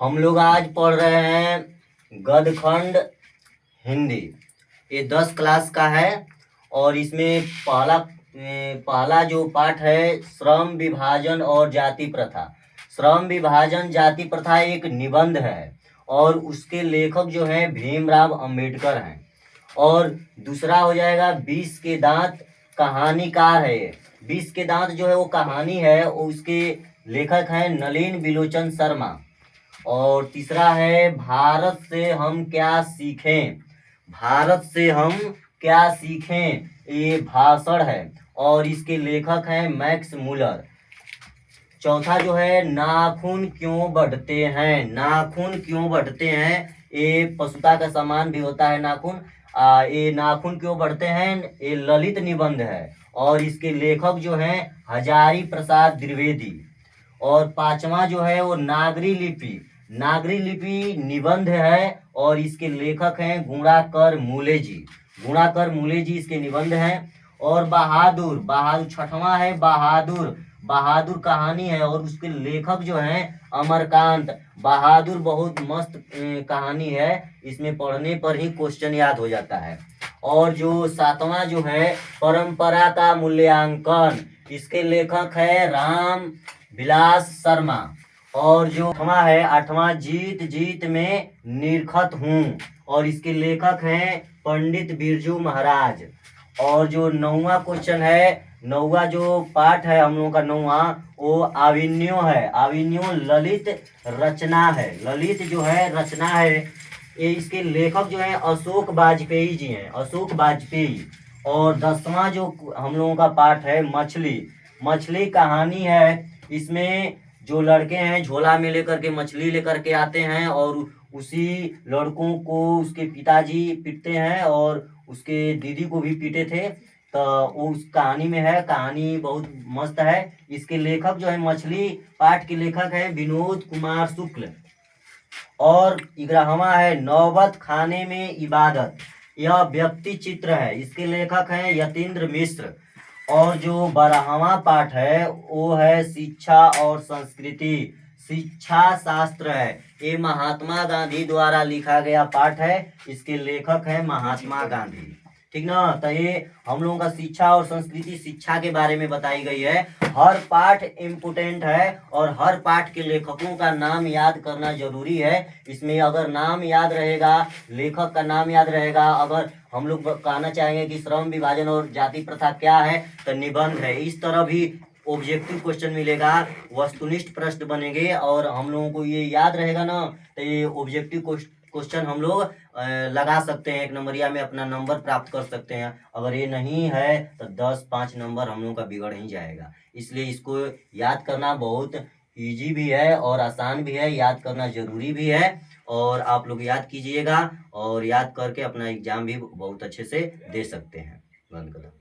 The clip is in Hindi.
हम लोग आज पढ़ रहे हैं गद्यखंड हिंदी। ये 10 क्लास का है और इसमें पहला जो पाठ है श्रम विभाजन और जाति प्रथा। श्रम विभाजन जाति प्रथा एक निबंध है और उसके लेखक जो हैं भीमराव अंबेडकर हैं। और दूसरा हो जाएगा 20 के दांत, कहानीकार है ये। 20 के दांत जो है वो कहानी है, उसके लेखक हैं नलिन बिलोचन शर्मा। और तीसरा है भारत से हम क्या सीखें। भारत से हम क्या सीखें, ये भाषण है और इसके लेखक हैं मैक्स मूलर। चौथा जो है नाखून क्यों बढ़ते हैं। नाखून क्यों बढ़ते हैं, ये पशुता का समान भी होता है नाखून। ये नाखून क्यों बढ़ते हैं, ये ललित निबंध है और इसके लेखक जो हैं हजारी प्रसाद द्विवेदी। और पांचवा जो है वो नागरी लिपि। नागरी लिपि निबंध है और इसके लेखक हैं गुणाकर मूले जी। गुणाकर मूले जी इसके निबंध हैं। और बहादुर, बहादुर छठवां है बहादुर। बहादुर कहानी है और उसके लेखक जो हैं अमरकांत। बहादुर बहुत मस्त कहानी है, इसमें पढ़ने पर ही क्वेश्चन याद हो जाता है। और जो सातवां जो है परंपरा का मूल्यांकन, इसके लेखक है राम विलास शर्मा। और जो आठवां जीत जीत में निरखत हूँ और इसके लेखक हैं पंडित बिरजू महाराज। और जो 9वां क्वेश्चन है, 9वां जो पाठ है हम लोगों का 9वां, वो आविन्यो है। आविन्यो ललित रचना है। ललित जो है रचना है, ये इसके लेखक जो है अशोक वाजपेयी जी हैं, अशोक वाजपेयी। और 10वां जो हम लोगों का पाठ है मछली। मछली कहानी है, इसमें जो लड़के हैं झोला में लेकर के मछली लेकर के आते हैं और उसी लड़कों को उसके पिताजी पीटते हैं और उसके दीदी को भी पीटे थे। तो उस कहानी में है, कहानी बहुत मस्त है। इसके लेखक जो है मछली पाठ के लेखक है विनोद कुमार शुक्ल। और 11वां है नौबत खाने में इबादत। यह व्यक्ति चित्र है, इसके लेखक हैं यतीन्द्र मिश्र। और जो 12वां पाठ है वो है शिक्षा और संस्कृति। शिक्षा शास्त्र है, ये महात्मा गांधी द्वारा लिखा गया पाठ है, इसके लेखक है महात्मा गांधी। ठीक ना। तो ये हम लोगों का शिक्षा और संस्कृति, शिक्षा के बारे में बताई गई है। हर पाठ इम्पोर्टेंट है और हर पाठ के लेखकों का नाम याद करना जरूरी है। इसमें अगर नाम याद रहेगा, लेखक का नाम याद रहेगा, अगर हम लोग कहना चाहेंगे कि श्रम विभाजन और जाति प्रथा क्या है तो निबंध है। इस तरह भी ऑब्जेक्टिव क्वेश्चन मिलेगा, वस्तुनिष्ठ प्रश्न बनेंगे और हम लोगों को ये याद रहेगा ना, तो ये ऑब्जेक्टिव क्वेश्चन हम लोग लगा सकते हैं, 1 नंबरिया में अपना नंबर प्राप्त कर सकते हैं। अगर ये नहीं है तो 10-5 नंबर हम लोगों का बिगड़ ही जाएगा। इसलिए इसको याद करना बहुत इजी भी है और आसान भी है, याद करना जरूरी भी है। और आप लोग याद कीजिएगा और याद करके अपना एग्जाम भी बहुत अच्छे से दे सकते हैं। बंद करो।